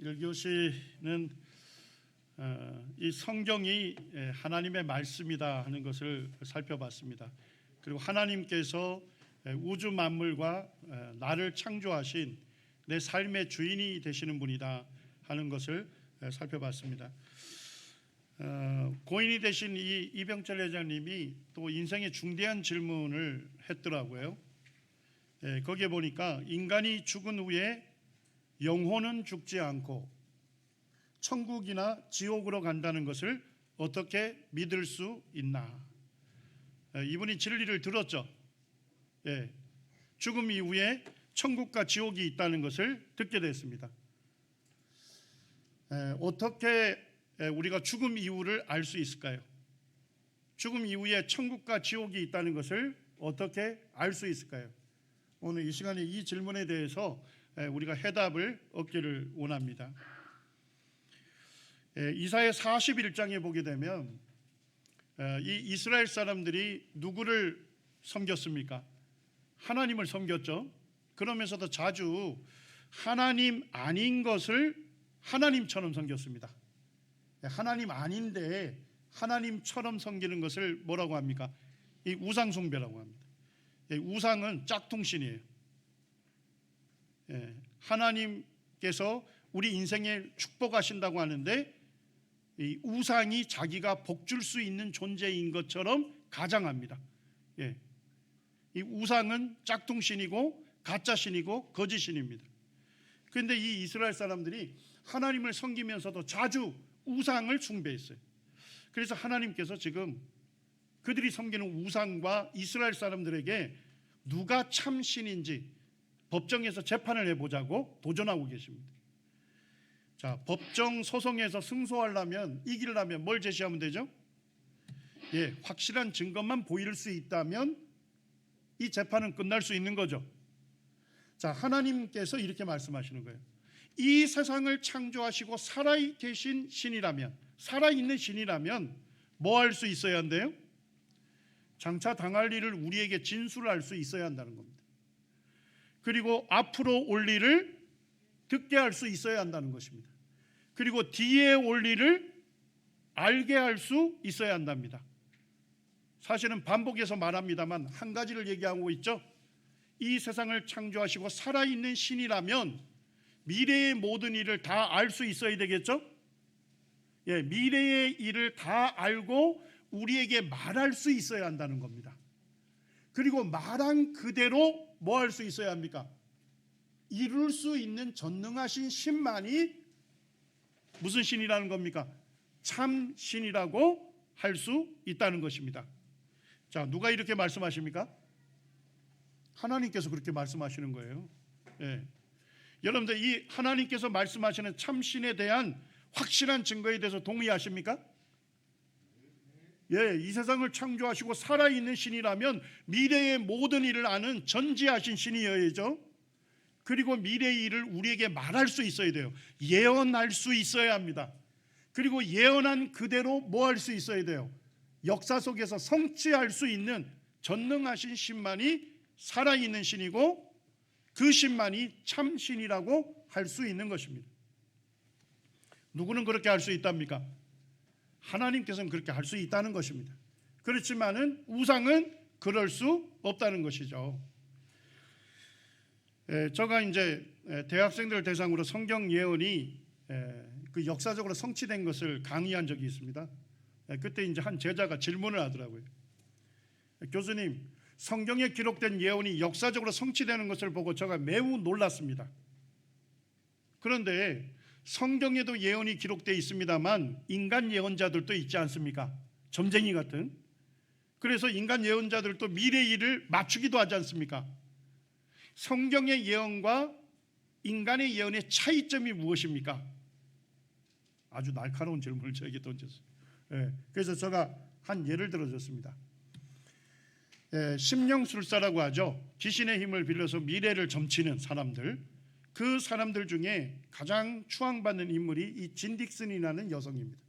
1교시는 이 성경이 하나님의 말씀이다 하는 것을 살펴봤습니다. 그리고 하나님께서 우주 만물과 나를 창조하신 내 삶의 주인이 되시는 분이다 하는 것을 살펴봤습니다. 고인이 되신 이 이병철 회장님이 또 인생의 중대한 질문을 했더라고요. 거기에 보니까 인간이 죽은 후에 영혼은 죽지 않고 천국이나 지옥으로 간다는 것을 어떻게 믿을 수 있나? 이분이 진리를 들었죠. 죽음 이후에 천국과 지옥이 있다는 것을 듣게 됐습니다. 어떻게 우리가 죽음 이후를 알 수 있을까요? 죽음 이후에 천국과 지옥이 있다는 것을 어떻게 알 수 있을까요? 오늘 이 시간에 이 질문에 대해서 우리가 해답을 얻기를 원합니다. 이사야 41장에 보게 되면 이 이스라엘 사람들이 누구를 섬겼습니까? 하나님을 섬겼죠. 그러면서도 자주 하나님 아닌 것을 하나님처럼 섬겼습니다. 하나님 아닌데 하나님처럼 섬기는 것을 뭐라고 합니까? 이 우상 숭배라고 합니다. 우상은 짝퉁신이에요. 하나님께서 우리 인생에 축복하신다고 하는데 이 우상이 자기가 복 줄 수 있는 존재인 것처럼 가장합니다. 이 우상은 짝퉁신이고 가짜신이고 거짓신입니다. 그런데 이 이스라엘 사람들이 하나님을 섬기면서도 자주 우상을 숭배했어요. 그래서 하나님께서 지금 그들이 섬기는 우상과 이스라엘 사람들에게 누가 참 신인지 법정에서 재판을 해보자고 도전하고 계십니다. 자, 법정 소송에서 승소하려면, 이기려면 뭘 제시하면 되죠? 확실한 증거만 보일 수 있다면 이 재판은 끝날 수 있는 거죠. 자, 하나님께서 이렇게 말씀하시는 거예요. 이 세상을 창조하시고 살아계신 신이라면, 살아있는 신이라면 뭐 할 수 있어야 한대요? 장차 당할 일을 우리에게 진술할 수 있어야 한다는 겁니다. 그리고 앞으로 올 일을 듣게 할 수 있어야 한다는 것입니다. 그리고 뒤에 올 일을 알게 할 수 있어야 한답니다. 사실은 반복해서 말합니다만 한 가지를 얘기하고 있죠. 이 세상을 창조하시고 살아있는 신이라면 미래의 모든 일을 다 알 수 있어야 되겠죠. 미래의 일을 다 알고 우리에게 말할 수 있어야 한다는 겁니다. 그리고 말한 그대로 뭐 할 수 있어야 합니까? 이룰 수 있는 전능하신 신만이 무슨 신이라는 겁니까? 참 신이라고 할 수 있다는 것입니다. 자, 누가 이렇게 말씀하십니까? 하나님께서 그렇게 말씀하시는 거예요. 여러분들 이 하나님께서 말씀하시는 참 신에 대한 확실한 증거에 대해서 동의하십니까? 이 세상을 창조하시고 살아있는 신이라면 미래의 모든 일을 아는 전지하신 신이어야죠. 그리고 미래의 일을 우리에게 말할 수 있어야 돼요. 예언할 수 있어야 합니다. 그리고 예언한 그대로 뭐 할 수 있어야 돼요? 역사 속에서 성취할 수 있는 전능하신 신만이 살아있는 신이고 그 신만이 참 신이라고 할 수 있는 것입니다. 누구는 그렇게 할 수 있답니까? 하나님께서는 그렇게 할 수 있다는 것입니다. 그렇지만은 우상은 그럴 수 없다는 것이죠. 제가 이제 대학생들 대상으로 성경 예언이 그 역사적으로 성취된 것을 강의한 적이 있습니다. 그때 이제 한 제자가 질문을 하더라고요. 교수님, 성경에 기록된 예언이 역사적으로 성취되는 것을 보고 제가 매우 놀랐습니다. 그런데 성경에도 예언이 기록되어 있습니다만 인간 예언자들도 있지 않습니까? 점쟁이 같은. 그래서 인간 예언자들도 미래 일을 맞추기도 하지 않습니까? 성경의 예언과 인간의 예언의 차이점이 무엇입니까? 아주 날카로운 질문을 저에게 던졌어요. 그래서 제가 한 예를 들어줬습니다. 심령술사라고 하죠. 귀신의 힘을 빌려서 미래를 점치는 사람들, 그 사람들 중에 가장 추앙받는 인물이 이 진 딕슨이라는 여성입니다.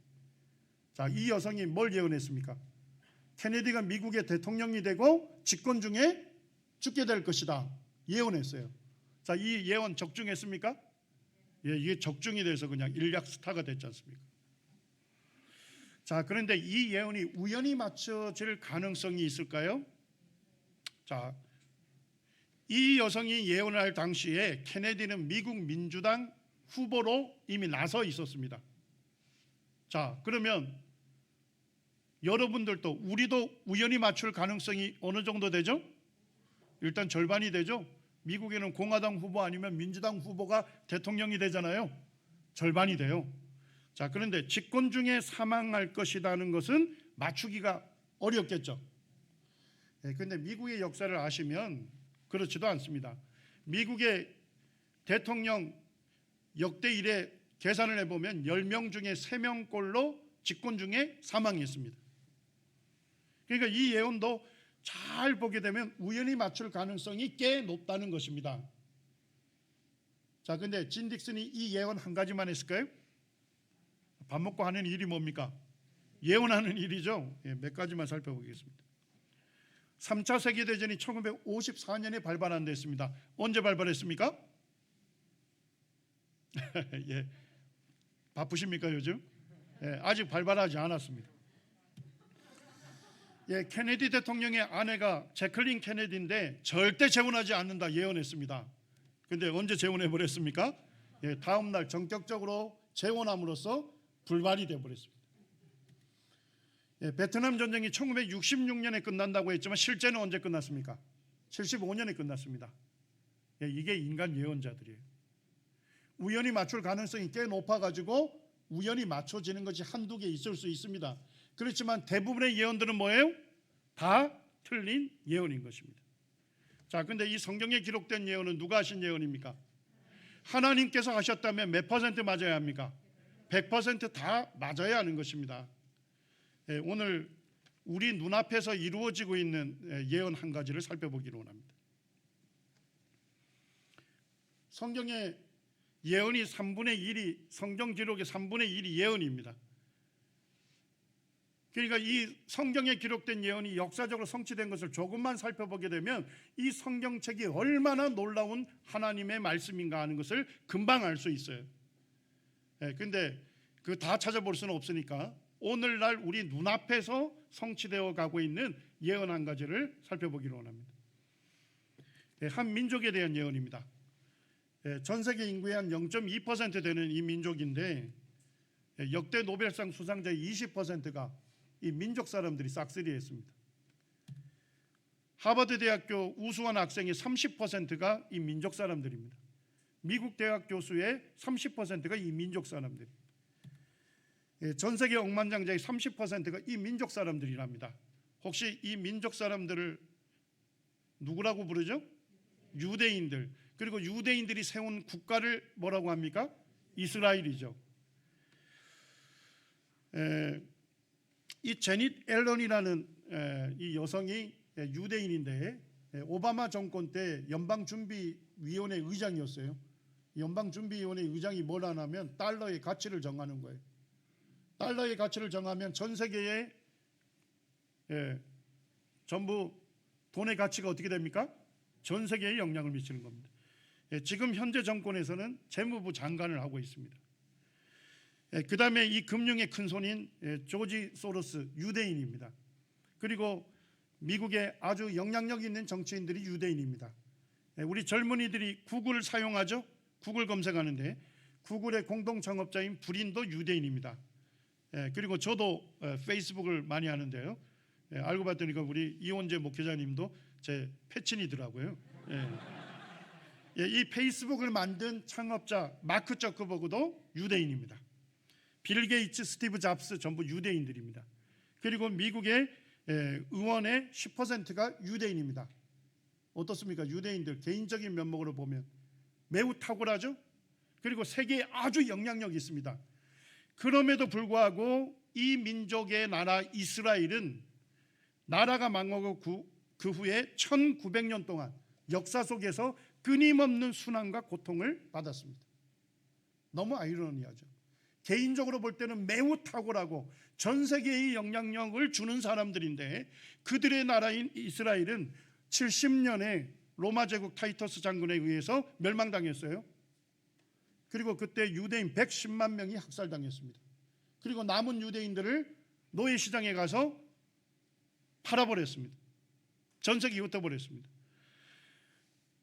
자, 이 여성이 뭘 예언했습니까? 케네디가 미국의 대통령이 되고 집권 중에 죽게 될 것이다 예언했어요. 자, 이 예언 적중했습니까? 이게 적중이 돼서 그냥 일약 스타가 됐지 않습니까? 자, 그런데 이 예언이 우연히 맞춰질 가능성이 있을까요? 자, 이 여성이 예언할 당시에 케네디는 미국 민주당 후보로 이미 나서 있었습니다. 자, 그러면 여러분들도 우리도 우연히 맞출 가능성이 어느 정도 되죠? 일단 절반이 되죠. 미국에는 공화당 후보 아니면 민주당 후보가 대통령이 되잖아요. 절반이 돼요. 자, 그런데 집권 중에 사망할 것이라는 것은 맞추기가 어렵겠죠. 그런데 미국의 역사를 아시면 그렇지도 않습니다. 미국의 대통령 역대 이래 계산을 해보면 10명 중에 3명꼴로 집권 중에 사망했습니다. 그러니까 이 예언도 잘 보게 되면 우연히 맞출 가능성이 꽤 높다는 것입니다. 자, 근데 진 딕슨이 이 예언 한 가지만 했을까요? 밥 먹고 하는 일이 뭡니까? 예언하는 일이죠. 몇 가지만 살펴보겠습니다. 3차 세계대전이 1954년에 발발 안 됐습니다. 언제 발발했습니까? 예, 바쁘십니까 요즘? 아직 발발하지 않았습니다. 케네디 대통령의 아내가 제클린 케네디인데 절대 재혼하지 않는다 예언했습니다. 그런데 언제 재혼해 버렸습니까? 다음 날 전격적으로 재혼함으로써 불발이 되어 버렸습니다. 베트남 전쟁이 1966년에 끝난다고 했지만 실제는 언제 끝났습니까? 75년에 끝났습니다. 이게 인간 예언자들이에요. 우연히 맞출 가능성이 꽤 높아가지고 우연히 맞춰지는 것이 한두 개 있을 수 있습니다. 그렇지만 대부분의 예언들은 뭐예요? 다 틀린 예언인 것입니다. 자, 근데 이 성경에 기록된 예언은 누가 하신 예언입니까? 하나님께서 하셨다면 몇 퍼센트 맞아야 합니까? 100% 다 맞아야 하는 것입니다. 오늘 우리 눈앞에서 이루어지고 있는 예언 한 가지를 살펴보기로 원합니다. 성경의 예언이 3분의 1이 성경 기록의 3분의 1이 예언입니다. 그러니까 이 성경에 기록된 예언이 역사적으로 성취된 것을 조금만 살펴보게 되면 이 성경책이 얼마나 놀라운 하나님의 말씀인가 하는 것을 금방 알 수 있어요. 근데 그 다 찾아볼 수는 없으니까 오늘날 우리 눈앞에서 성취되어 가고 있는 예언 한 가지를 살펴보기로 원합니다. 한 민족에 대한 예언입니다. 전 세계 인구의 한 0.2% 되는 이 민족인데 역대 노벨상 수상자의 20%가 이 민족 사람들이 싹쓸이했습니다. 하버드 대학교 우수한 학생의 30%가 이 민족 사람들입니다. 미국 대학 교수의 30%가 이 민족 사람들. 전 세계 억만장자의 30%가 이 민족 사람들이랍니다. 혹시 이 민족 사람들을 누구라고 부르죠? 유대인들. 그리고 유대인들이 세운 국가를 뭐라고 합니까? 이스라엘이죠. 이 제닛 앨런이라는 이 여성이 유대인인데 오바마 정권 때 연방준비위원회 의장이었어요. 연방준비위원회 의장이 뭘 하냐면 달러의 가치를 정하는 거예요. 달러의 가치를 정하면 전 세계에 전부 돈의 가치가 어떻게 됩니까? 전 세계에 영향을 미치는 겁니다. 지금 현재 정권에서는 재무부 장관을 하고 있습니다. 그 다음에 이 금융의 큰손인 조지 소로스 유대인입니다. 그리고 미국의 아주 영향력 있는 정치인들이 유대인입니다. 우리 젊은이들이 구글 사용하죠? 구글 검색하는데 구글의 공동 창업자인 브린도 유대인입니다. 그리고 저도 페이스북을 많이 하는데요. 알고 봤더니 우리 이원재 목회자님도 제 패친이더라고요. 이 페이스북을 만든 창업자 마크 저커버그도 유대인입니다. 빌 게이츠, 스티브 잡스 전부 유대인들입니다. 그리고 미국의 의원의 10%가 유대인입니다. 어떻습니까? 유대인들 개인적인 면목으로 보면 매우 탁월하죠. 그리고 세계에 아주 영향력이 있습니다. 그럼에도 불구하고 이 민족의 나라 이스라엘은 나라가 망하고 그 후에 1900년 동안 역사 속에서 끊임없는 순환과 고통을 받았습니다. 너무 아이러니하죠. 개인적으로 볼 때는 매우 탁월하고 전 세계의 영향력을 주는 사람들인데 그들의 나라인 이스라엘은 70년에 로마 제국 타이터스 장군에 의해서 멸망당했어요. 그리고 그때 유대인 110만 명이 학살당했습니다. 그리고 남은 유대인들을 노예 시장에 가서 팔아버렸습니다. 전세기 흩어버렸습니다.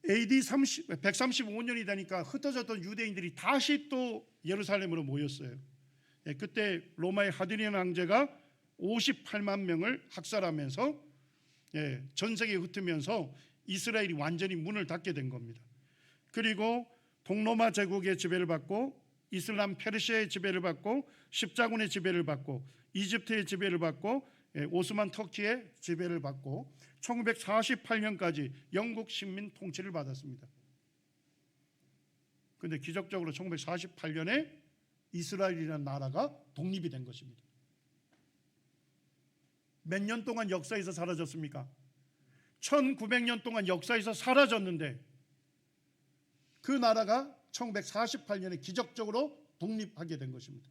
AD 135년이 되니까 흩어졌던 유대인들이 다시 또 예루살렘으로 모였어요. 그때 로마의 하드리안 황제가 58만 명을 학살하면서 전세계에 흩으면서 이스라엘이 완전히 문을 닫게 된 겁니다. 그리고 동로마 제국의 지배를 받고 이슬람 페르시아의 지배를 받고 십자군의 지배를 받고 이집트의 지배를 받고 오스만 터키의 지배를 받고 1948년까지 영국 식민 통치를 받았습니다. 그런데 기적적으로 1948년에 이스라엘이라는 나라가 독립이 된 것입니다. 몇 년 동안 역사에서 사라졌습니까? 1900년 동안 역사에서 사라졌는데 그 나라가 1948년에 기적적으로 독립하게 된 것입니다.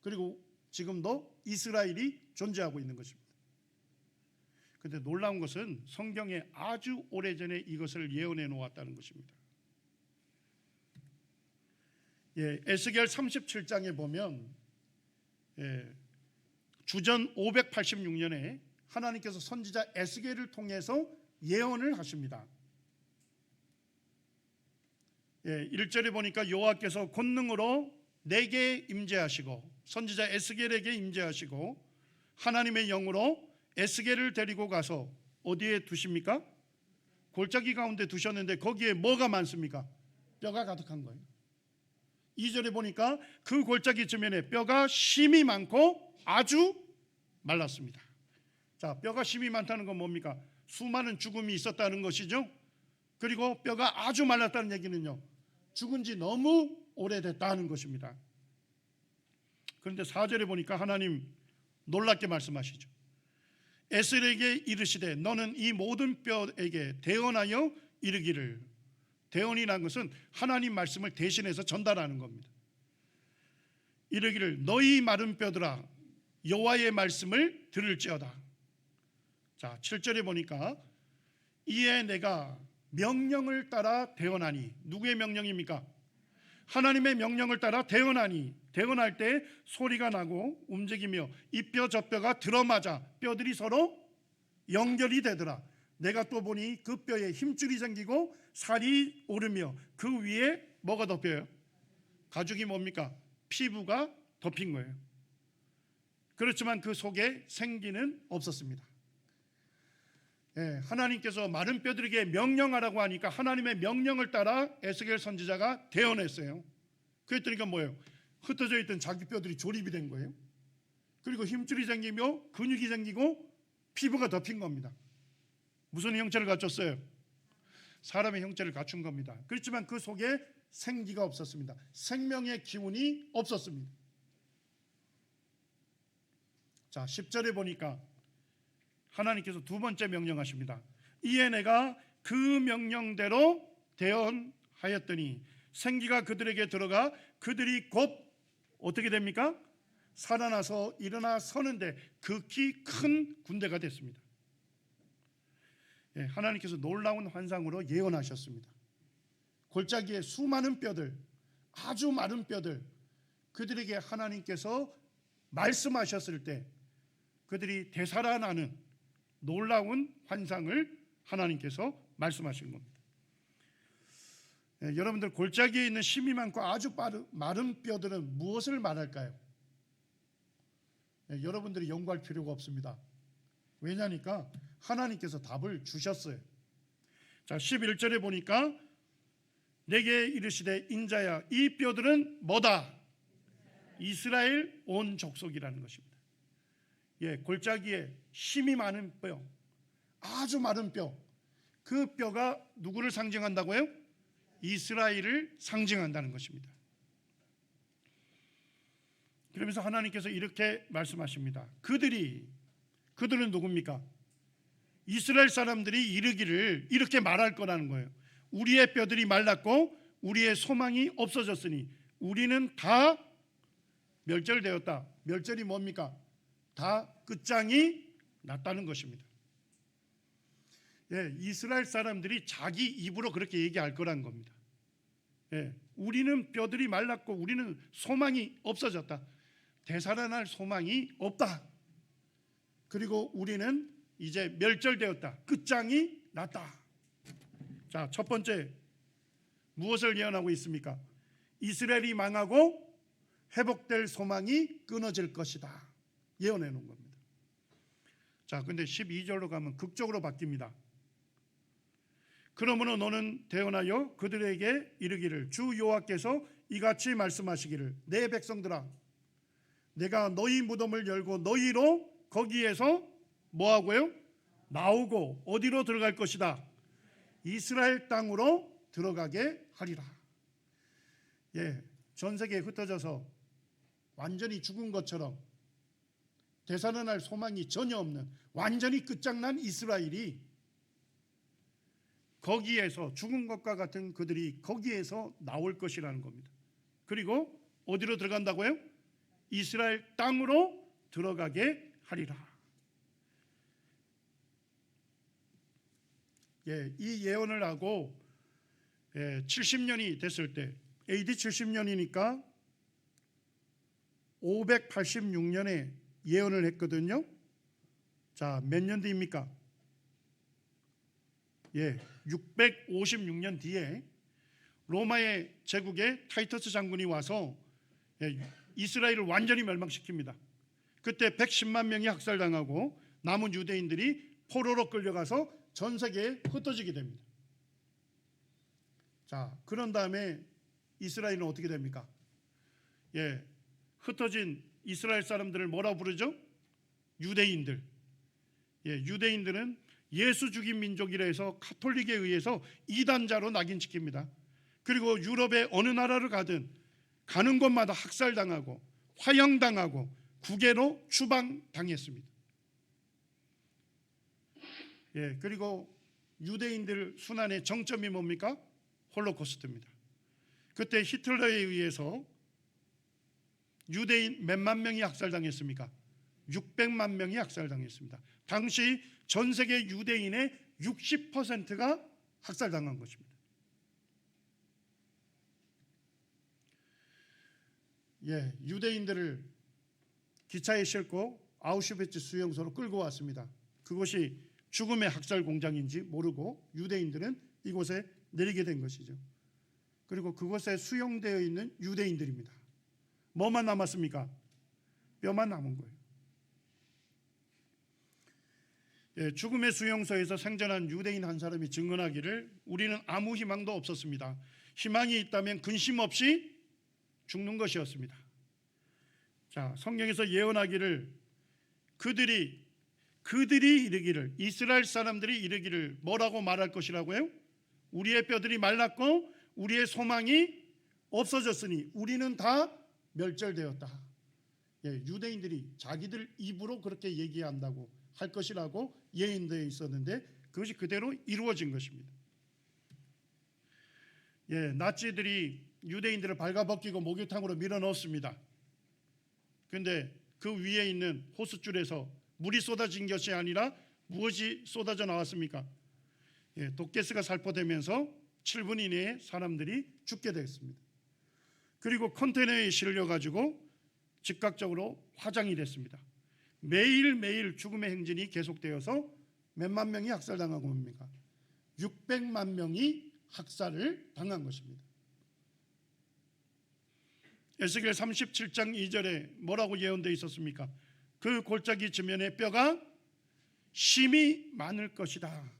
그리고 지금도 이스라엘이 존재하고 있는 것입니다. 그런데 놀라운 것은 성경에 아주 오래전에 이것을 예언해 놓았다는 것입니다. 에스겔 37장에 보면 주전 586년에 하나님께서 선지자 에스겔을 통해서 예언을 하십니다. 1절에 보니까 여호와께서 권능으로 내게 임재하시고 선지자 에스겔에게 임재하시고 하나님의 영으로 에스겔을 데리고 가서 어디에 두십니까? 골짜기 가운데 두셨는데 거기에 뭐가 많습니까? 뼈가 가득한 거예요. 2절에 보니까 그 골짜기 주변에 뼈가 심이 많고 아주 말랐습니다. 자, 뼈가 심이 많다는 건 뭡니까? 수많은 죽음이 있었다는 것이죠. 그리고 뼈가 아주 말랐다는 얘기는요, 죽은 지 너무 오래됐다는 것입니다. 그런데 4절에 보니까 하나님 놀랍게 말씀하시죠. 에스겔에게 이르시되 너는 이 모든 뼈에게 대언하여 이르기를. 대언이라는 것은 하나님 말씀을 대신해서 전달하는 겁니다. 이르기를 너희 마른 뼈들아 여호와의 말씀을 들을지어다. 자, 7절에 보니까 이에 내가 명령을 따라 대언하니. 누구의 명령입니까? 하나님의 명령을 따라 대언하니. 대언할 때 소리가 나고 움직이며 이 뼈 저 뼈가 들어맞아 뼈들이 서로 연결이 되더라. 내가 또 보니 그 뼈에 힘줄이 생기고 살이 오르며 그 위에 뭐가 덮여요? 가죽이 뭡니까? 피부가 덮인 거예요. 그렇지만 그 속에 생기는 없었습니다. 하나님께서 마른 뼈들에게 명령하라고 하니까 하나님의 명령을 따라 에스겔 선지자가 대언했어요. 그랬더니 뭐예요? 흩어져 있던 자기 뼈들이 조립이 된 거예요. 그리고 힘줄이 생기며 근육이 생기고 피부가 덮인 겁니다. 무슨 형체를 갖췄어요? 사람의 형체를 갖춘 겁니다. 그렇지만 그 속에 생기가 없었습니다. 생명의 기운이 없었습니다. 자, 10절에 보니까 하나님께서 두 번째 명령하십니다. 이에 내가 그 명령대로 대언하였더니 생기가 그들에게 들어가 그들이 곧 어떻게 됩니까? 살아나서 일어나 서는데 극히 큰 군대가 됐습니다. 하나님께서 놀라운 환상으로 예언하셨습니다. 골짜기에 수많은 뼈들, 아주 마른 뼈들, 그들에게 하나님께서 말씀하셨을 때 그들이 되살아나는 놀라운 환상을 하나님께서 말씀하신 겁니다. 여러분들, 골짜기에 있는 심이 많고 아주 마른 뼈들은 무엇을 말할까요? 여러분들이 연구할 필요가 없습니다. 왜냐니까 하나님께서 답을 주셨어요. 자, 11절에 보니까 내게 이르시되 인자야 이 뼈들은 뭐다? 이스라엘 온 족속이라는 것입니다. 골짜기에 힘이 많은 뼈, 아주 마른 뼈, 그 뼈가 누구를 상징한다고요? 이스라엘을 상징한다는 것입니다. 그러면서 하나님께서 이렇게 말씀하십니다. 그들은 누굽니까? 이스라엘 사람들이 이르기를 이렇게 말할 거라는 거예요. 우리의 뼈들이 말랐고 우리의 소망이 없어졌으니 우리는 다 멸절되었다. 멸절이 뭡니까? 다 끝장이 났다는 것입니다. 이스라엘 사람들이 자기 입으로 그렇게 얘기할 거란 겁니다. 우리는 뼈들이 말랐고 우리는 소망이 없어졌다. 되살아날 소망이 없다. 그리고 우리는 이제 멸절되었다. 끝장이 났다. 자, 첫 번째 무엇을 예언하고 있습니까? 이스라엘이 망하고 회복될 소망이 끊어질 것이다. 예언해 놓은 겁니다. 자, 근데 12절로 가면 극적으로 바뀝니다. 그러므로 너는 대언하여 그들에게 이르기를 주 여호와께서 이같이 말씀하시기를 내 백성들아 내가 너희 무덤을 열고 너희로 거기에서 뭐하고요? 나오고 어디로 들어갈 것이다? 이스라엘 땅으로 들어가게 하리라. 예, 전 세계에 흩어져서 완전히 죽은 것처럼 되살아날 소망이 전혀 없는 완전히 끝장난 이스라엘이 거기에서 죽은 것과 같은 그들이 거기에서 나올 것이라는 겁니다. 그리고 어디로 들어간다고요? 이스라엘 땅으로 들어가게 하리라. 예, 이 예언을 하고 70년이 됐을 때 AD 70년이니까 586년에 예언을 했거든요. 자, 몇 년 뒤입니까? 예, 656년 뒤에 로마의 제국에 타이터스 장군이 와서 이스라엘을 완전히 멸망시킵니다. 그때 110만 명이 학살당하고 남은 유대인들이 포로로 끌려가서 전 세계에 흩어지게 됩니다. 자, 그런 다음에 이스라엘은 어떻게 됩니까? 예, 흩어진 이스라엘 사람들을 뭐라고 부르죠? 유대인들. 예, 유대인들은 예수 죽인 민족이라 해서 가톨릭에 의해서 이단자로 낙인시킵니다. 그리고 유럽의 어느 나라를 가든 가는 곳마다 학살당하고 화형당하고 국외로 추방당했습니다. 예, 그리고 유대인들 순환의 정점이 뭡니까? 홀로코스트입니다. 그때 히틀러에 의해서 유대인 몇만 명이 학살당했습니까? 600만 명이 학살당했습니다. 당시 전 세계 유대인의 60%가 학살당한 것입니다. 예, 유대인들을 기차에 싣고 아우슈비츠 수용소로 끌고 왔습니다. 그것이 죽음의 학살 공장인지 모르고 유대인들은 이곳에 내리게 된 것이죠. 그리고 그곳에 수용되어 있는 유대인들입니다. 뭐만 남았습니까? 뼈만 남은 거예요. 예, 죽음의 수용소에서 생존한 유대인 한 사람이 증언하기를 우리는 아무 희망도 없었습니다. 희망이 있다면 근심 없이 죽는 것이었습니다. 자, 성경에서 예언하기를 그들이 이르기를 이스라엘 사람들이 이르기를 뭐라고 말할 것이라고요? 우리의 뼈들이 말랐고 우리의 소망이 없어졌으니 우리는 다 멸절되었다. 예, 유대인들이 자기들 입으로 그렇게 얘기한다고 할 것이라고 예언되어 있었는데 그것이 그대로 이루어진 것입니다. 예, 나치들이 유대인들을 발가벗기고 목욕탕으로 밀어넣었습니다. 그런데 그 위에 있는 호숫줄에서 물이 쏟아진 것이 아니라 무엇이 쏟아져 나왔습니까? 예, 독가스가 살포되면서 7분 이내에 사람들이 죽게 됐습니다. 그리고 컨테이너에 실려가지고 즉각적으로 화장이 됐습니다. 매일매일 죽음의 행진이 계속되어서 몇만 명이 학살당하고 뭡니까? 600만 명이 학살을 당한 것입니다. 에스겔 37장 2절에 뭐라고 예언되어 있었습니까? 그 골짜기 지면에 뼈가 심이 많을 것이다.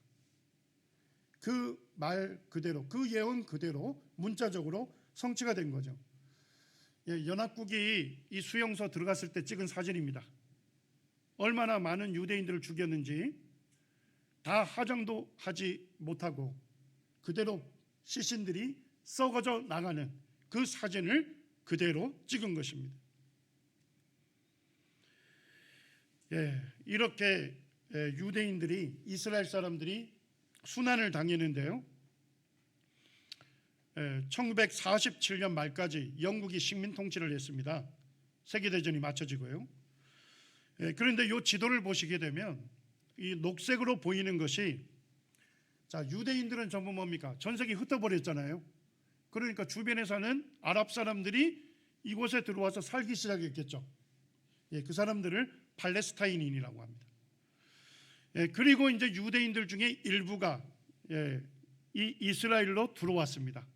그 말 그대로, 그 예언 그대로 문자적으로 성취가 된 거죠. 예, 연합국이 이 수용소 들어갔을 때 찍은 사진입니다. 얼마나 많은 유대인들을 죽였는지 다 화장도 하지 못하고 그대로 시신들이 썩어져 나가는 그 사진을 그대로 찍은 것입니다. 예, 이렇게 유대인들이 이스라엘 사람들이 순환을 당했는데요. 1947년 말까지 영국이 식민 통치를 했습니다. 세계대전이 맞춰지고요. 그런데 이 지도를 보시게 되면 이 녹색으로 보이는 것이 자 유대인들은 전부 뭡니까? 전 세계 흩어버렸잖아요. 그러니까 주변에 사는 아랍 사람들이 이곳에 들어와서 살기 시작했겠죠. 그 사람들을 팔레스타인인이라고 합니다. 그리고 이제 유대인들 중에 일부가 이 이스라엘로 들어왔습니다.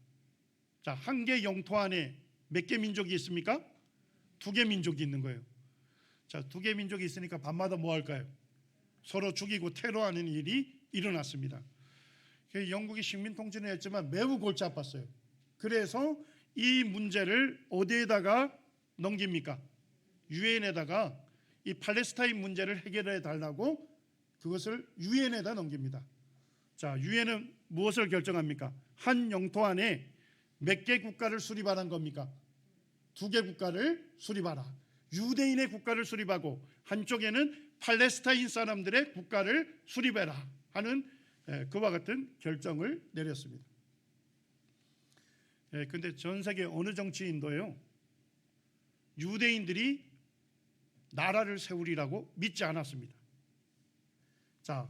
자, 한 개 영토 안에 몇 개 민족이 있습니까? 두 개 민족이 있는 거예요. 자, 두 개 민족이 있으니까 밤마다 뭐 할까요? 서로 죽이고 테러하는 일이 일어났습니다. 영국이 식민 통치는 했지만 매우 골치 아팠어요. 그래서 이 문제를 어디에다가 넘깁니까? 유엔에다가 이 팔레스타인 문제를 해결해 달라고 그것을 유엔에다 넘깁니다. 자, 유엔은 무엇을 결정합니까? 한 영토 안에 몇 개 국가를 수립하라는 겁니까? 두 개 국가를 수립하라. 유대인의 국가를 수립하고 한쪽에는 팔레스타인 사람들의 국가를 수립해라 하는 그와 같은 결정을 내렸습니다. 근데 전 세계 어느 정치인도요, 유대인들이 나라를 세우리라고 믿지 않았습니다. 자,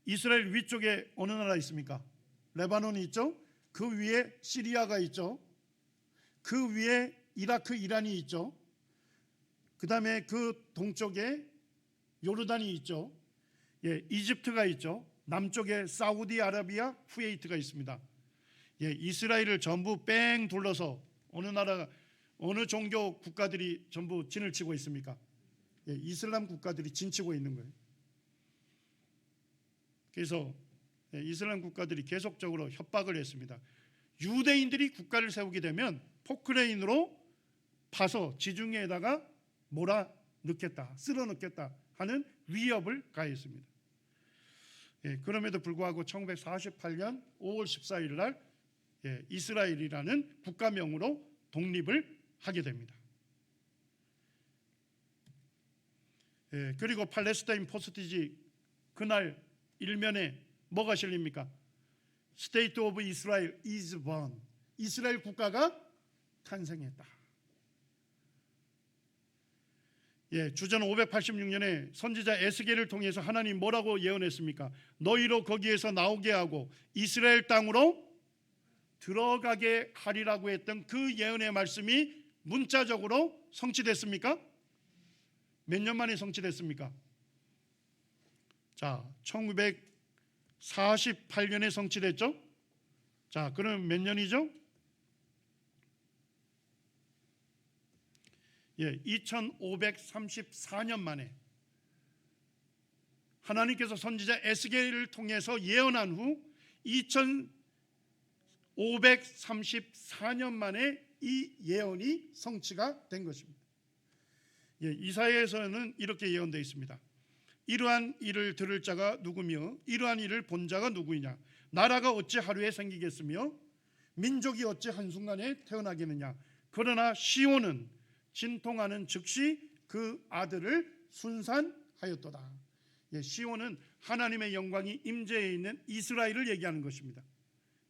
이스라엘 위쪽에 어느 나라 있습니까? 레바논이 있죠. 그 위에 시리아가 있죠. 그 위에 이라크, 이란이 있죠. 그 다음에 그 동쪽에 요르단이 있죠. 이집트가 있죠. 남쪽에 사우디아라비아, 쿠웨이트가 있습니다. 이스라엘을 전부 뺑 둘러서 어느 종교 국가들이 전부 진을 치고 있습니까? 이슬람 국가들이 진치고 있는 거예요. 그래서 이슬람 국가들이 계속적으로 협박을 했습니다. 유대인들이 국가를 세우게 되면 포크레인으로 파서 지중해에다가 몰아 넣겠다, 쓸어 넣겠다 하는 위협을 가했습니다. 그럼에도 불구하고 1948년 5월 14일 날 이스라엘이라는 국가명으로 독립을 하게 됩니다. 그리고 팔레스타인 포스티지 그날 일면에 뭐가 실립니까? State of Israel is born. 이스라엘 국가가 탄생했다. 주전 586년에 선지자 에스겔을 통해서 하나님 뭐라고 예언했습니까? 너희로 거기에서 나오게 하고 이스라엘 땅으로 들어가게 하리라고 했던 그 예언의 말씀이 문자적으로 성취됐습니까? 몇 년 만에 성취됐습니까? 자, 1948년에 성취됐죠? 자, 그럼 몇 년이죠? 2534년 만에 하나님께서 선지자 에스겔을 통해서 예언한 후 2534년 만에 이 예언이 성취가 된 것입니다. 이사야에서는 이렇게 예언되어 있습니다. 이러한 일을 들을 자가 누구며 이러한 일을 본 자가 누구이냐? 나라가 어찌 하루에 생기겠으며 민족이 어찌 한순간에 태어나겠느냐? 그러나 시온은 진통하는 즉시 그 아들을 순산하였도다. 시온은 하나님의 영광이 임재해 있는 이스라엘을 얘기하는 것입니다.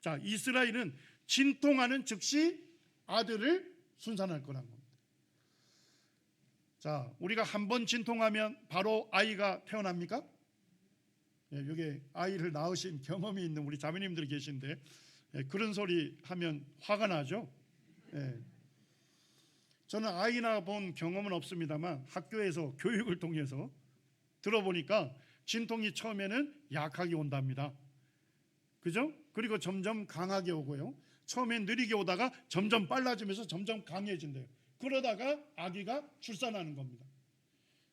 자, 이스라엘은 진통하는 즉시 아들을 순산할 거라는 겁니다. 자, 우리가 한번 진통하면 바로 아이가 태어납니까? 여기 아이를 낳으신 경험이 있는 우리 자매님들이 계신데 그런 소리 하면 화가 나죠. 저는 아이 낳아본 경험은 없습니다만 학교에서 교육을 통해서 들어보니까 진통이 처음에는 약하게 온답니다. 그죠? 그리고 점점 강하게 오고요. 처음엔 느리게 오다가 점점 빨라지면서 점점 강해진대요. 그러다가 아기가 출산하는 겁니다.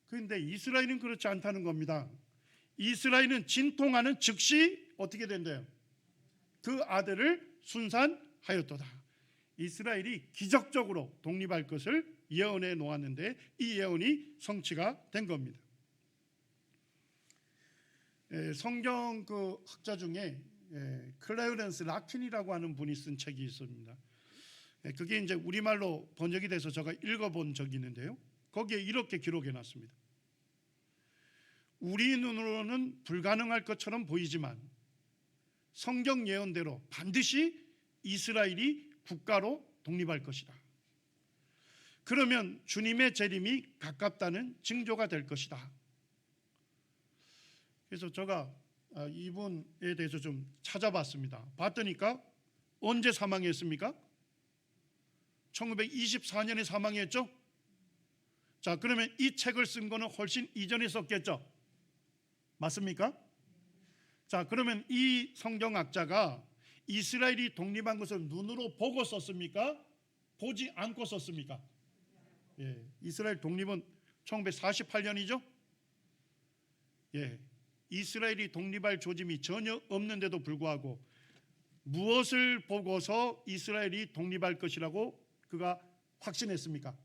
그런데 이스라엘은 그렇지 않다는 겁니다. 이스라엘은 진통하는 즉시 어떻게 된대요? 그 아들을 순산하였도다. 이스라엘이 기적적으로 독립할 것을 예언해 놓았는데 이 예언이 성취가 된 겁니다. 성경 그 학자 중에 클레어런스 라킨이라고 하는 분이 쓴 책이 있습니다. 그게 이제 우리말로 번역이 돼서 제가 읽어본 적이 있는데요. 거기에 이렇게 기록해 놨습니다. 우리 눈으로는 불가능할 것처럼 보이지만 성경 예언대로 반드시 이스라엘이 국가로 독립할 것이다. 그러면 주님의 재림이 가깝다는 징조가 될 것이다. 그래서 제가 이분에 대해서 좀 찾아봤습니다. 봤더니까 언제 사망했습니까? 1924년에 사망했죠. 자, 그러면 이 책을 쓴 거는 훨씬 이전에 썼겠죠. 맞습니까? 자, 그러면 이 성경학자가 이스라엘이 독립한 것을 눈으로 보고 썼습니까? 보지 않고 썼습니까? 예, 이스라엘 독립은 1948년이죠. 예, 이스라엘이 독립할 조짐이 전혀 없는데도 불구하고 무엇을 보고서 이스라엘이 독립할 것이라고 그가 확신했습니까?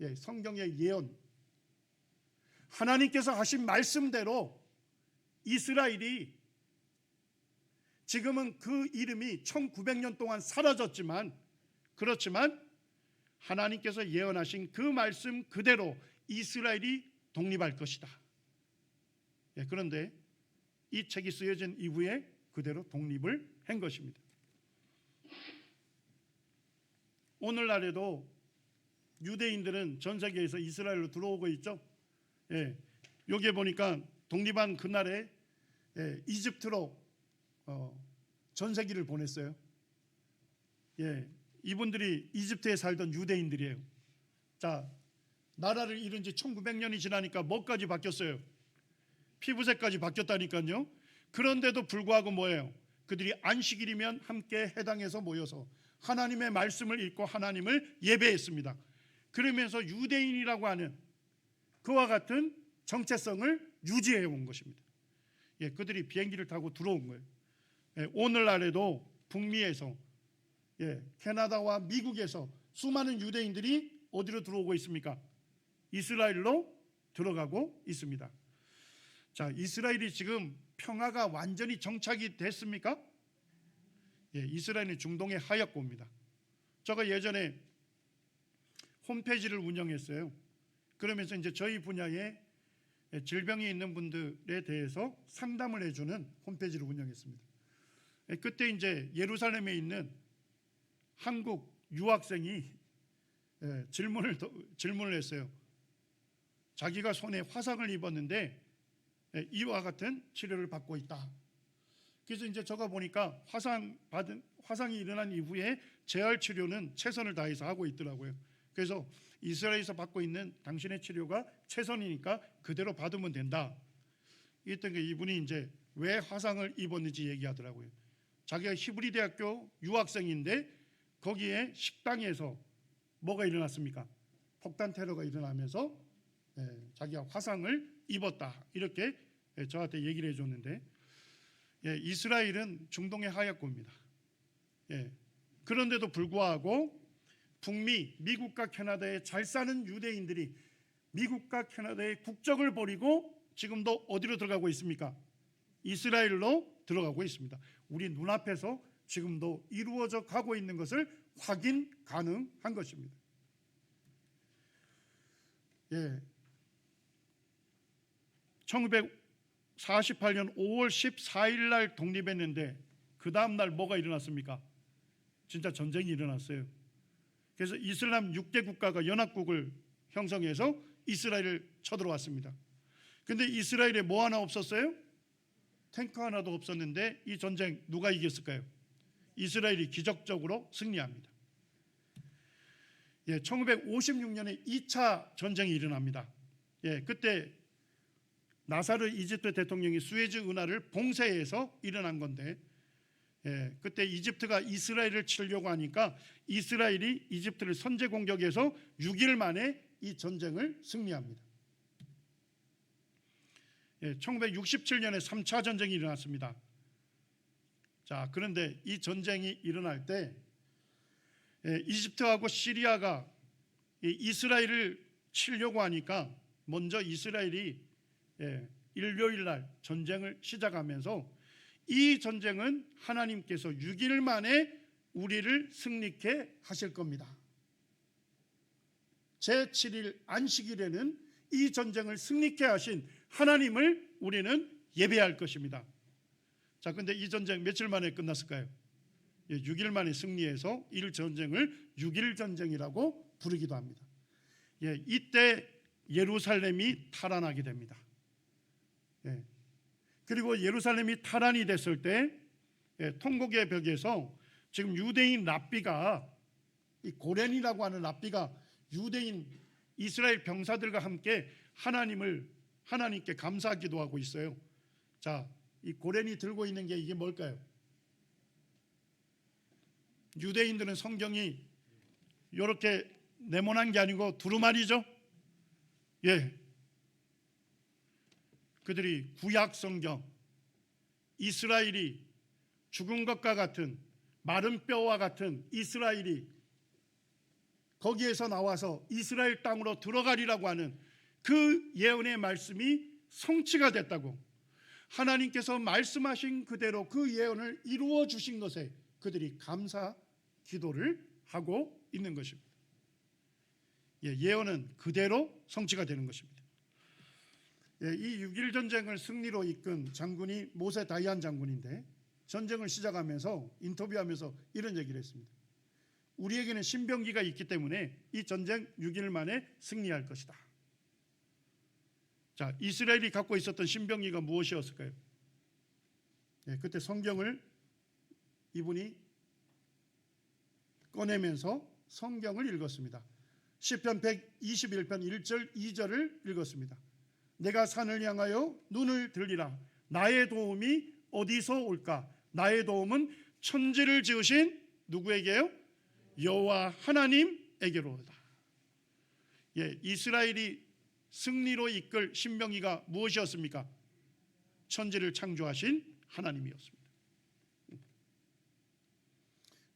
예, 성경의 예언, 하나님께서 하신 말씀대로 이스라엘이 지금은 그 이름이 1900년 동안 사라졌지만, 그렇지만 하나님께서 예언하신 그 말씀 그대로 이스라엘이 독립할 것이다. 예, 그런데 이 책이 쓰여진 이후에 그대로 독립을 한 것입니다. 오늘날에도 유대인들은 전 세계에서 이스라엘로 들어오고 있죠. 예, 여기에 보니까 독립한 그날에 이집트로 전세기를 보냈어요. 예, 이분들이 이집트에 살던 유대인들이에요. 자, 나라를 잃은 지 1900년이 지나니까 뭐까지 바뀌었어요? 피부색까지 바뀌었다니까요. 그런데도 불구하고 뭐예요? 그들이 안식일이면 함께 해당해서 모여서 하나님의 말씀을 읽고 하나님을 예배했습니다. 그러면서 유대인이라고 하는 그와 같은 정체성을 유지해 온 것입니다. 예, 그들이 비행기를 타고 들어온 거예요. 예, 오늘날에도 북미에서, 예, 캐나다와 미국에서 수많은 유대인들이 어디로 들어오고 있습니까? 이스라엘로 들어가고 있습니다. 자, 이스라엘이 지금 평화가 완전히 정착이 됐습니까? 예, 이스라엘은 중동의 하얗고입니다. 제가 예전에 홈페이지를 운영했어요. 그러면서 이제 저희 분야에 질병이 있는 분들에 대해서 상담을 해주는 홈페이지를 운영했습니다. 그때 이제 예루살렘에 있는 한국 유학생이 질문을 했어요. 자기가 손에 화상을 입었는데 이와 같은 치료를 받고 있다. 그래서 이제 제가 보니까 화상이 일어난 이후에 재활 치료는 최선을 다해서 하고 있더라고요. 그래서 이스라엘에서 받고 있는 당신의 치료가 최선이니까 그대로 받으면 된다. 이랬던 게 이분이 이제 왜 화상을 입었는지 얘기하더라고요. 자기가 히브리 대학교 유학생인데 거기에 식당에서 뭐가 일어났습니까? 폭탄 테러가 일어나면서 자기가 화상을 입었다. 이렇게 저한테 얘기를 해줬는데, 이스라엘은 중동의 하얗고입니다. 그런데도 불구하고 북미, 미국과 캐나다에 잘 사는 유대인들이 미국과 캐나다의 국적을 버리고 지금도 어디로 들어가고 있습니까? 이스라엘로 들어가고 있습니다. 우리 눈앞에서 지금도 이루어져 가고 있는 것을 확인 가능한 것입니다. 예, 1948년 5월 14일 날 독립했는데 그 다음 날 뭐가 일어났습니까? 진짜 전쟁이 일어났어요. 그래서 이슬람 6개 국가가 연합국을 형성해서 이스라엘을 쳐들어왔습니다. 근데 이스라엘에 뭐 하나 없었어요? 탱크 하나도 없었는데 이 전쟁 누가 이겼을까요? 이스라엘이 기적적으로 승리합니다. 1956년에 2차 전쟁이 일어납니다. 그때 나사르 이집트 대통령이 수에즈 운하를 봉쇄해서 일어난 건데, 그때 이집트가 이스라엘을 치려고 하니까 이스라엘이 이집트를 선제 공격해서 6일 만에 이 전쟁을 승리합니다. 1967년에 3차 전쟁이 일어났습니다. 자, 그런데 이 전쟁이 일어날 때 이집트하고 시리아가 이스라엘을 치려고 하니까 먼저 이스라엘이 일요일 날 전쟁을 시작하면서 이 전쟁은 하나님께서 6일 만에 우리를 승리케 하실 겁니다. 제7일 안식일에는 이 전쟁을 승리케 하신 하나님을 우리는 예배할 것입니다. 자, 근데 이 전쟁 며칠 만에 끝났을까요? 6일 만에 승리해서 이 전쟁을 6일 전쟁이라고 부르기도 합니다. 이때 예루살렘이 탈환하게 됩니다. 그리고 예루살렘이 탈환이 됐을 때 통곡의 벽에서 지금 유대인 랍비가, 이 고렌이라고 하는 랍비가 유대인 이스라엘 병사들과 함께 하나님께 감사 기도하고 있어요. 자, 이 고렌이 들고 있는 게 이게 뭘까요? 유대인들은 성경이 이렇게 네모난 게 아니고 두루마리죠. 예, 그들이 구약 성경, 이스라엘이 죽은 것과 같은 마른 뼈와 같은 이스라엘이 거기에서 나와서 이스라엘 땅으로 들어가리라고 하는 그 예언의 말씀이 성취가 됐다고, 하나님께서 말씀하신 그대로 그 예언을 이루어 주신 것에 그들이 감사 기도를 하고 있는 것입니다. 예언은 그대로 성취가 되는 것입니다. 이 6.1 전쟁을 승리로 이끈 장군이 모세 다이안 장군인데, 전쟁을 시작하면서 인터뷰하면서 이런 얘기를 했습니다. 우리에게는 신병기가 있기 때문에 이 전쟁 6일 만에 승리할 것이다. 자, 이스라엘이 갖고 있었던 신병기가 무엇이었을까요? 그때 성경을 이분이 꺼내면서 성경을 읽었습니다. 시편 121편 1절 2절을 읽었습니다. 내가 산을 향하여 눈을 들리라. 나의 도움이 어디서 올까? 나의 도움은 천지를 지으신 누구에게요? 여호와 하나님에게로다. 이스라엘이 승리로 이끌 신병기가 무엇이었습니까? 천지를 창조하신 하나님이었습니다.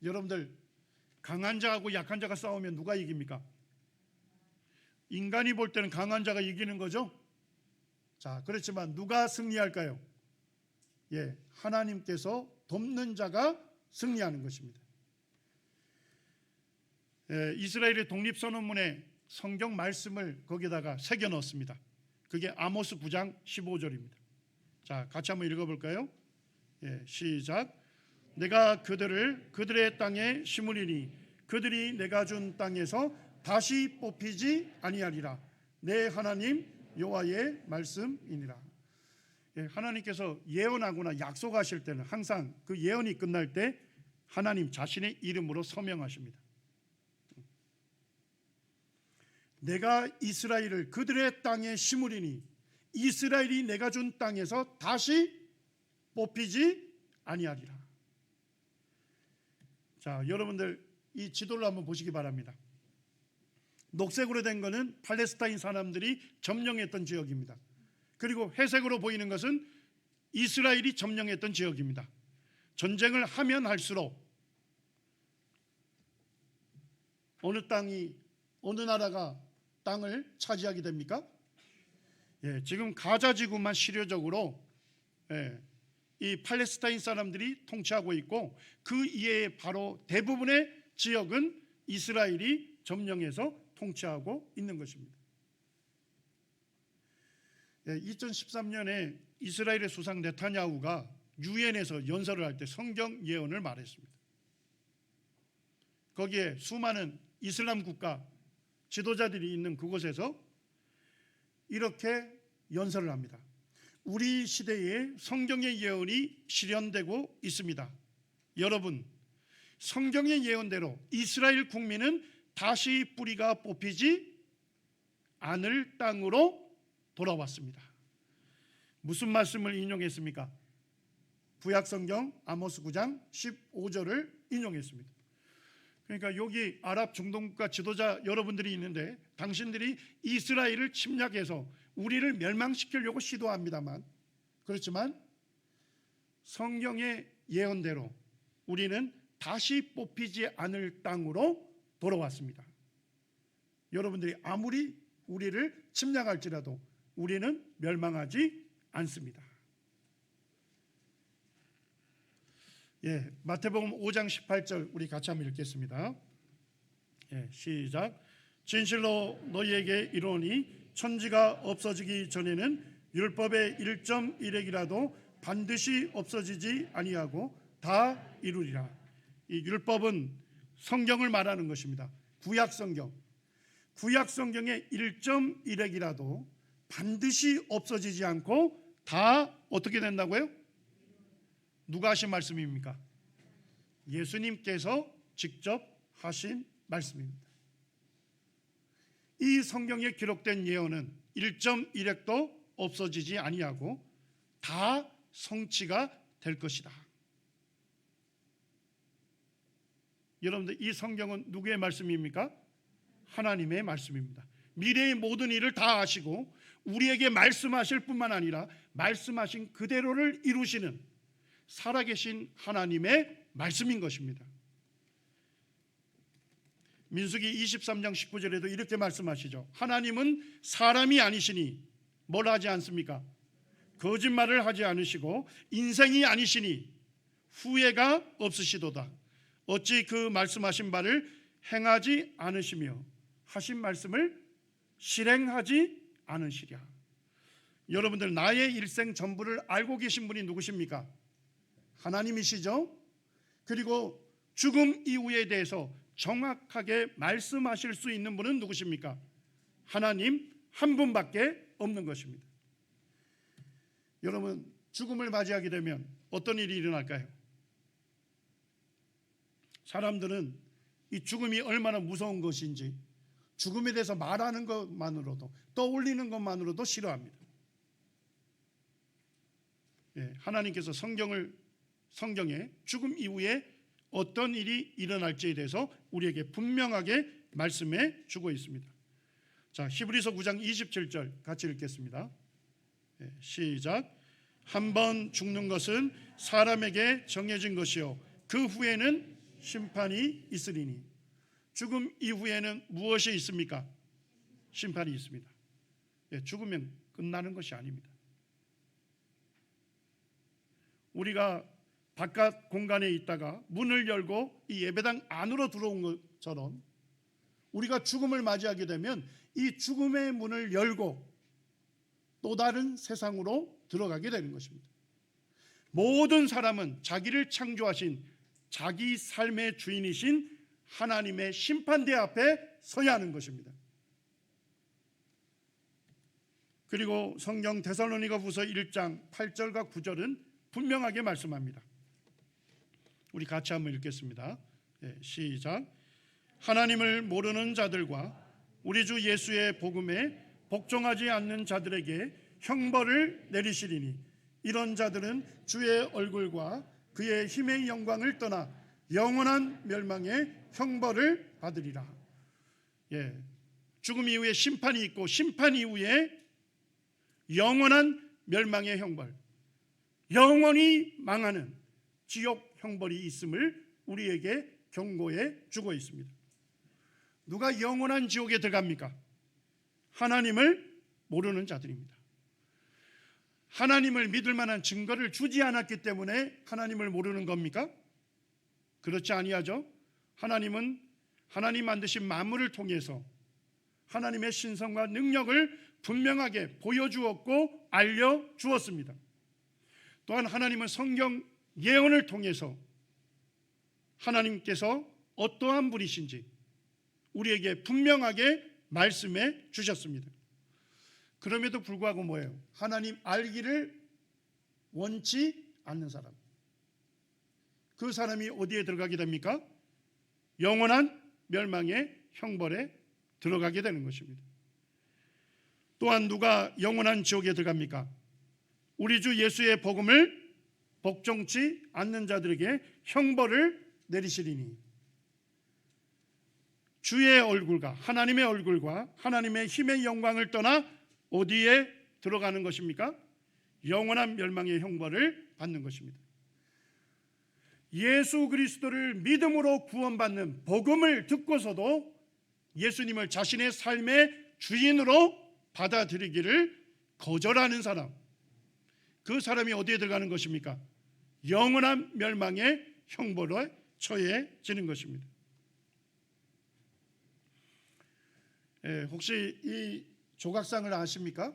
여러분들, 강한 자하고 약한 자가 싸우면 누가 이깁니까? 인간이 볼 때는 강한 자가 이기는 거죠. 자, 그렇지만 누가 승리할까요? 하나님께서 돕는 자가 승리하는 것입니다. 이스라엘의 독립선언문에 성경 말씀을 거기다가 새겨 넣었습니다. 그게 아모스 9장 15절입니다. 자, 같이 한번 읽어볼까요? 시작. 내가 그들의 땅에 심으리니 그들이 내가 준 땅에서 다시 뽑히지 아니하리라. 내 하나님 여호와의 말씀이니라. 하나님께서 예언하거나 약속하실 때는 항상 그 예언이 끝날 때 하나님 자신의 이름으로 서명하십니다. 내가 이스라엘을 그들의 땅에 심으리니 이스라엘이 내가 준 땅에서 다시 뽑히지 아니하리라. 자, 여러분들 이 지도를 한번 보시기 바랍니다. 녹색으로 된 것은 팔레스타인 사람들이 점령했던 지역입니다. 그리고 회색으로 보이는 것은 이스라엘이 점령했던 지역입니다. 전쟁을 하면 할수록 어느 나라가 땅을 차지하게 됩니까? 지금 가자 지구만 실효적으로 이 팔레스타인 사람들이 통치하고 있고, 그 이외에 바로 대부분의 지역은 이스라엘이 점령해서 통치하고 있는 것입니다. 2013년에 이스라엘의 수상 네타냐후가 유엔에서 연설을 할 때 성경 예언을 말했습니다. 거기에 수많은 이슬람 국가 지도자들이 있는 그곳에서 이렇게 연설을 합니다. 우리 시대에 성경의 예언이 실현되고 있습니다. 여러분, 성경의 예언대로 이스라엘 국민은 다시 뿌리가 뽑히지 않을 땅으로 돌아왔습니다. 무슨 말씀을 인용했습니까? 구약성경 아모스 9장 15절을 인용했습니다. 그러니까 여기 아랍 중동국가 지도자 여러분들이 있는데, 당신들이 이스라엘을 침략해서 우리를 멸망시키려고 시도합니다만, 그렇지만 성경의 예언대로 우리는 다시 뽑히지 않을 땅으로 돌아왔습니다. 여러분들이 아무리 우리를 침략할지라도 우리는 멸망하지 않습니다. 마태복음 5장 18절 우리 같이 한번 읽겠습니다. 시작. 진실로 너희에게 이르노니 천지가 없어지기 전에는 율법의 1.1획이라도 반드시 없어지지 아니하고 다 이루리라. 이 율법은 성경을 말하는 것입니다. 구약성경. 구약성경의 1.1획이라도 반드시 없어지지 않고 다 어떻게 된다고요? 누가 하신 말씀입니까? 예수님께서 직접 하신 말씀입니다. 이 성경에 기록된 예언은 1.1획도 없어지지 아니하고 다 성취가 될 것이다. 여러분들, 이 성경은 누구의 말씀입니까? 하나님의 말씀입니다. 미래의 모든 일을 다 아시고 우리에게 말씀하실 뿐만 아니라 말씀하신 그대로를 이루시는 살아계신 하나님의 말씀인 것입니다. 민수기 23장 19절에도 이렇게 말씀하시죠. 하나님은 사람이 아니시니 뭘 하지 않습니까? 거짓말을 하지 않으시고 인생이 아니시니 후회가 없으시도다. 어찌 그 말씀하신 바를 행하지 않으시며 하신 말씀을 실행하지 않으시랴. 여러분들, 나의 일생 전부를 알고 계신 분이 누구십니까? 하나님이시죠. 그리고 죽음 이후에 대해서 정확하게 말씀하실 수 있는 분은 누구십니까? 하나님 한 분밖에 없는 것입니다. 여러분, 죽음을 맞이하게 되면 어떤 일이 일어날까요? 사람들은 이 죽음이 얼마나 무서운 것인지 죽음에 대해서 말하는 것만으로도, 떠올리는 것만으로도 싫어합니다. 하나님께서 성경에 죽음 이후에 어떤 일이 일어날지에 대해서 우리에게 분명하게 말씀해 주고 있습니다. 자, 히브리서 9장 27절 같이 읽겠습니다. 시작. 한번 죽는 것은 사람에게 정해진 것이요 그 후에는 심판이 있으리니. 죽음 이후에는 무엇이 있습니까? 심판이 있습니다. 죽으면 끝나는 것이 아닙니다. 우리가 바깥 공간에 있다가 문을 열고 이 예배당 안으로 들어온 것처럼 우리가 죽음을 맞이하게 되면 이 죽음의 문을 열고 또 다른 세상으로 들어가게 되는 것입니다. 모든 사람은 자기를 창조하신 자기 삶의 주인이신 하나님의 심판대 앞에 서야 하는 것입니다. 그리고 성경 데살로니가후서 1장 8절과 9절은 분명하게 말씀합니다. 우리 같이 한번 읽겠습니다. 시작. 하나님을 모르는 자들과 우리 주 예수의 복음에 복종하지 않는 자들에게 형벌을 내리시리니 이런 자들은 주의 얼굴과 그의 힘의 영광을 떠나 영원한 멸망의 형벌을 받으리라. 죽음 이후에 심판이 있고 심판 이후에 영원한 멸망의 형벌, 영원히 망하는 지옥 형벌이 있음을 우리에게 경고해 주고 있습니다. 누가 영원한 지옥에 들어갑니까? 하나님을 모르는 자들입니다. 하나님을 믿을 만한 증거를 주지 않았기 때문에 하나님을 모르는 겁니까? 그렇지 아니하죠. 하나님은 하나님 만드신 만물을 통해서 하나님의 신성과 능력을 분명하게 보여주었고 알려주었습니다. 또한 하나님은 성경 예언을 통해서 하나님께서 어떠한 분이신지 우리에게 분명하게 말씀해 주셨습니다. 그럼에도 불구하고 뭐예요? 하나님 알기를 원치 않는 사람, 그 사람이 어디에 들어가게 됩니까? 영원한 멸망의 형벌에 들어가게 되는 것입니다. 또한 누가 영원한 지옥에 들어갑니까? 우리 주 예수의 복음을 복종치 않는 자들에게 형벌을 내리시리니. 주의 얼굴과 하나님의 얼굴과 하나님의 힘의 영광을 떠나 어디에 들어가는 것입니까? 영원한 멸망의 형벌을 받는 것입니다. 예수 그리스도를 믿음으로 구원받는 복음을 듣고서도 예수님을 자신의 삶의 주인으로 받아들이기를 거절하는 사람, 그 사람이 어디에 들어가는 것입니까? 영원한 멸망의 형벌에 처해지는 것입니다. 혹시 이 조각상을 아십니까?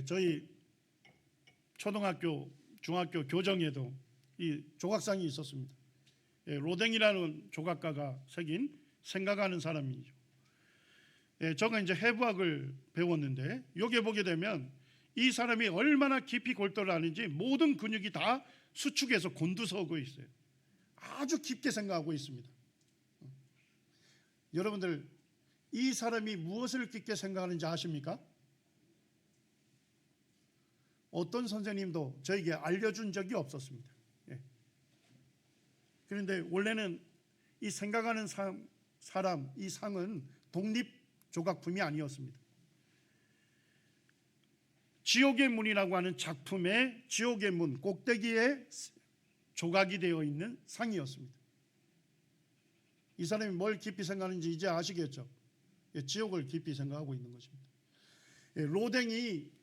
저희 초등학교, 중학교 교정에도 이 조각상이 있었습니다. 로댕이라는 조각가가 새긴 생각하는 사람이죠. 저가 이제 해부학을 배웠는데 여기에 보게 되면 이 사람이 얼마나 깊이 골똘을 하는지 모든 근육이 다 수축해서 곤두서고 있어요. 아주 깊게 생각하고 있습니다. 여러분들, 이 사람이 무엇을 깊게 생각하는지 아십니까? 어떤 선생님도 저에게 알려준 적이 없었습니다. 그런데 원래는 이 생각하는 사람, 이 상은 독립 조각품이 아니었습니다. 지옥의 문이라고 하는 작품의 지옥의 문 꼭대기에 조각이 되어 있는 상이었습니다. 이 사람이 뭘 깊이 생각하는지 이제 아시겠죠? 지옥을 깊이 생각하고 있는 것입니다. 로댕이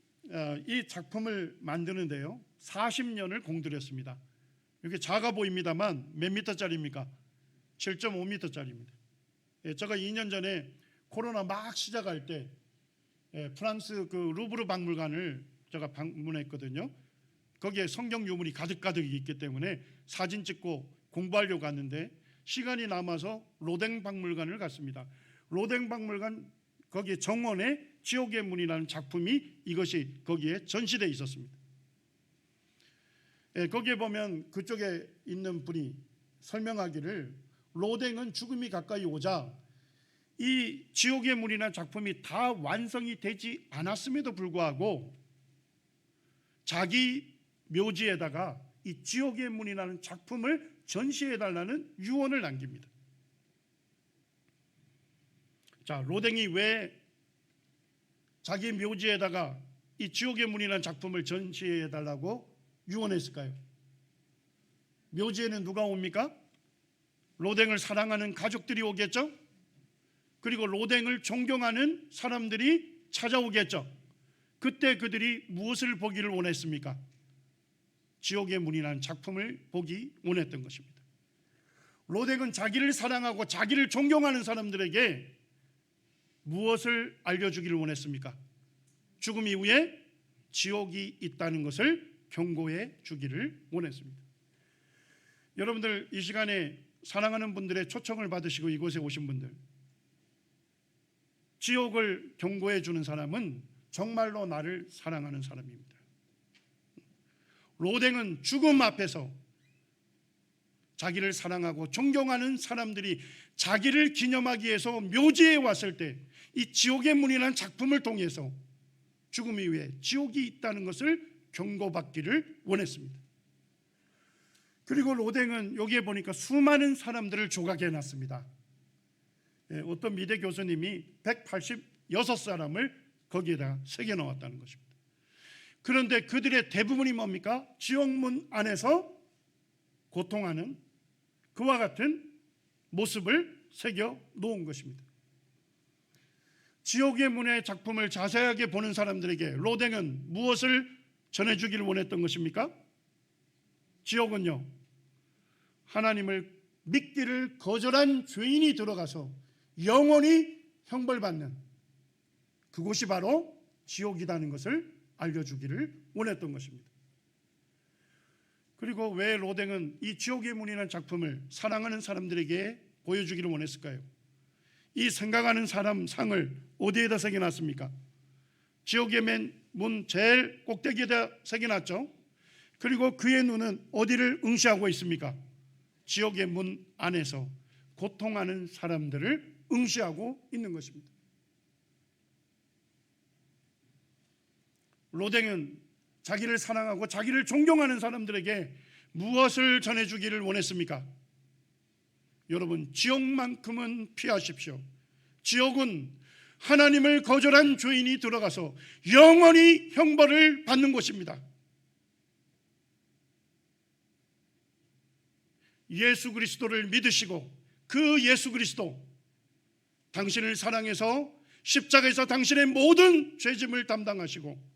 이 작품을 만드는데요 40년을 공들였습니다. 이렇게 작아 보입니다만 몇 미터짜리입니까? 7.5미터짜리입니다. 제가 2년 전에 코로나 막 시작할 때 프랑스 그 루브르 박물관을 제가 방문했거든요. 거기에 성경 유물이 가득가득 있기 때문에 사진 찍고 공부하려고 갔는데 시간이 남아서 로댕 박물관을 갔습니다. 로댕 박물관 거기에 정원에 지옥의 문이라는 작품이 이것이 거기에 전시되어 있었습니다. 거기에 보면 그쪽에 있는 분이 설명하기를 로댕은 죽음이 가까이 오자 이 지옥의 문이라는 작품이 다 완성이 되지 않았음에도 불구하고 자기 묘지에다가 이 지옥의 문이라는 작품을 전시해달라는 유언을 남깁니다. 자, 로댕이 왜 자기 묘지에다가 이 지옥의 문이라는 작품을 전시해달라고 유언했을까요? 묘지에는 누가 옵니까? 로댕을 사랑하는 가족들이 오겠죠? 그리고 로댕을 존경하는 사람들이 찾아오겠죠. 그때 그들이 무엇을 보기를 원했습니까? 지옥의 문이라는 작품을 보기 원했던 것입니다. 로댕은 자기를 사랑하고 자기를 존경하는 사람들에게 무엇을 알려주기를 원했습니까? 죽음 이후에 지옥이 있다는 것을 경고해 주기를 원했습니다. 여러분들, 이 시간에 사랑하는 분들의 초청을 받으시고 이곳에 오신 분들, 지옥을 경고해 주는 사람은 정말로 나를 사랑하는 사람입니다. 로댕은 죽음 앞에서 자기를 사랑하고 존경하는 사람들이 자기를 기념하기 위해서 묘지에 왔을 때 이 지옥의 문이라는 작품을 통해서 죽음 이후에 지옥이 있다는 것을 경고받기를 원했습니다. 그리고 로댕은 여기에 보니까 수많은 사람들을 조각해 놨습니다. 어떤 미대 교수님이 186사람을 거기에다 새겨 넣었다는 것입니다. 그런데 그들의 대부분이 뭡니까? 지옥문 안에서 고통하는 그와 같은 모습을 새겨 놓은 것입니다. 지옥의 문의 작품을 자세하게 보는 사람들에게 로댕은 무엇을 전해주기를 원했던 것입니까? 지옥은요, 하나님을 믿기를 거절한 죄인이 들어가서 영원히 형벌받는 그곳이 바로 지옥이라는 것을 알려주기를 원했던 것입니다. 그리고 왜 로댕은 이 지옥의 문이라는 작품을 사랑하는 사람들에게 보여주기를 원했을까요? 이 생각하는 사람 상을 어디에다 새겨놨습니까? 지옥의 문 제일 꼭대기에다 새겨놨죠. 그리고 그의 눈은 어디를 응시하고 있습니까? 지옥의 문 안에서 고통하는 사람들을 응시하고 있는 것입니다. 로댕은 자기를 사랑하고 자기를 존경하는 사람들에게 무엇을 전해주기를 원했습니까? 여러분, 지옥만큼은 피하십시오. 지옥은 하나님을 거절한 죄인이 들어가서 영원히 형벌을 받는 곳입니다. 예수 그리스도를 믿으시고 그 예수 그리스도 당신을 사랑해서 십자가에서 당신의 모든 죄짐을 담당하시고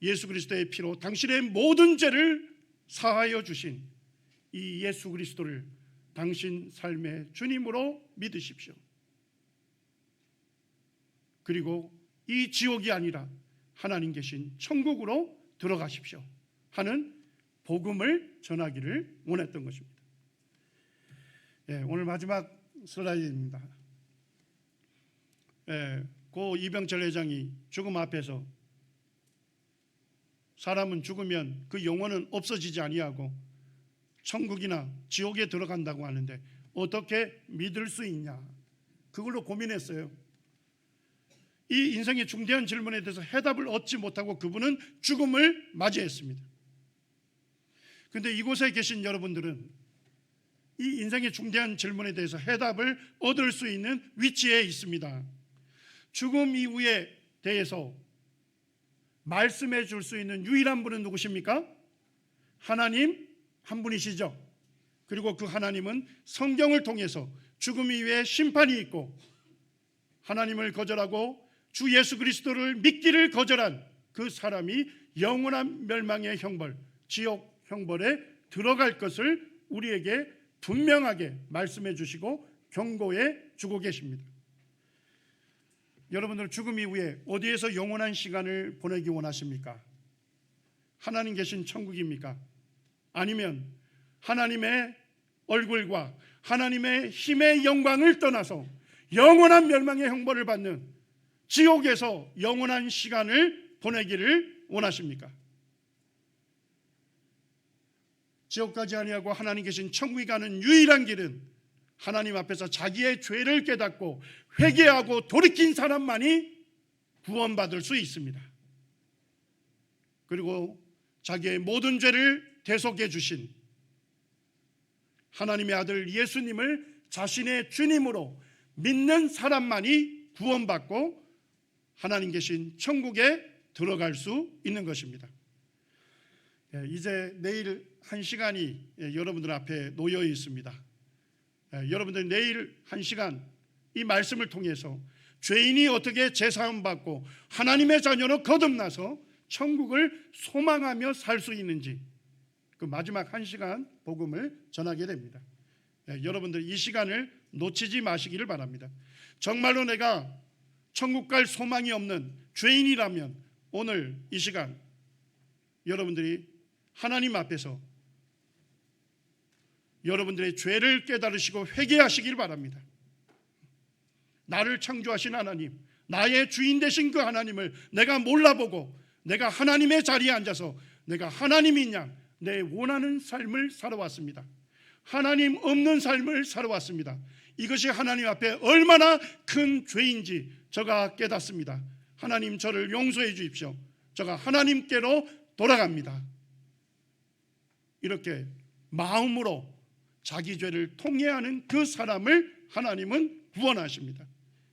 예수 그리스도의 피로 당신의 모든 죄를 사하여 주신 이 예수 그리스도를 당신 삶의 주님으로 믿으십시오. 그리고 이 지옥이 아니라 하나님 계신 천국으로 들어가십시오 하는 복음을 전하기를 원했던 것입니다. 오늘 마지막 슬라이드입니다. 고 이병철 회장이 죽음 앞에서 사람은 죽으면 그 영혼은 없어지지 아니하고 천국이나 지옥에 들어간다고 하는데 어떻게 믿을 수 있냐, 그걸로 고민했어요. 이 인생의 중대한 질문에 대해서 해답을 얻지 못하고 그분은 죽음을 맞이했습니다. 그런데 이곳에 계신 여러분들은 이 인생의 중대한 질문에 대해서 해답을 얻을 수 있는 위치에 있습니다. 죽음 이후에 대해서 말씀해 줄 수 있는 유일한 분은 누구십니까? 하나님 한 분이시죠. 그리고 그 하나님은 성경을 통해서 죽음 이후에 심판이 있고 하나님을 거절하고 주 예수 그리스도를 믿기를 거절한 그 사람이 영원한 멸망의 형벌, 지옥 형벌에 들어갈 것을 우리에게 분명하게 말씀해 주시고 경고해 주고 계십니다. 여러분들 죽음 이후에 어디에서 영원한 시간을 보내기 원하십니까? 하나님 계신 천국입니까? 아니면 하나님의 얼굴과 하나님의 힘의 영광을 떠나서 영원한 멸망의 형벌을 받는 지옥에서 영원한 시간을 보내기를 원하십니까? 지옥 가지 아니하고 하나님 계신 천국에 가는 유일한 길은 하나님 앞에서 자기의 죄를 깨닫고 회개하고 돌이킨 사람만이 구원받을 수 있습니다. 그리고 자기의 모든 죄를 대속해 주신 하나님의 아들 예수님을 자신의 주님으로 믿는 사람만이 구원받고 하나님 계신 천국에 들어갈 수 있는 것입니다. 이제 내일 1시간이 여러분들 앞에 놓여 있습니다. 여러분들 내일 1시간 이 말씀을 통해서 죄인이 어떻게 제사함 받고 하나님의 자녀로 거듭나서 천국을 소망하며 살 수 있는지 그 마지막 1시간 복음을 전하게 됩니다. 여러분들 이 시간을 놓치지 마시기를 바랍니다. 정말로 내가 천국 갈 소망이 없는 죄인이라면 오늘 이 시간 여러분들이 하나님 앞에서 여러분들의 죄를 깨달으시고 회개하시길 바랍니다. 나를 창조하신 하나님, 나의 주인 되신 그 하나님을 내가 몰라보고 내가 하나님의 자리에 앉아서 내가 하나님인 양 내 원하는 삶을 살아왔습니다. 하나님 없는 삶을 살아왔습니다. 이것이 하나님 앞에 얼마나 큰 죄인지 저가 깨닫습니다. 하나님 저를 용서해 주십시오. 저가 하나님께로 돌아갑니다. 이렇게 마음으로 자기 죄를 통회하는 그 사람을 하나님은 구원하십니다.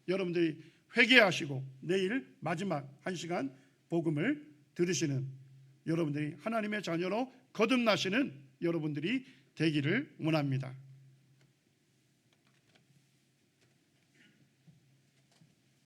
여러분들이 회개하시고 내일 마지막 1시간 복음을 들으시는 여러분들이 하나님의 자녀로 거듭나시는 여러분들이 되기를 원합니다.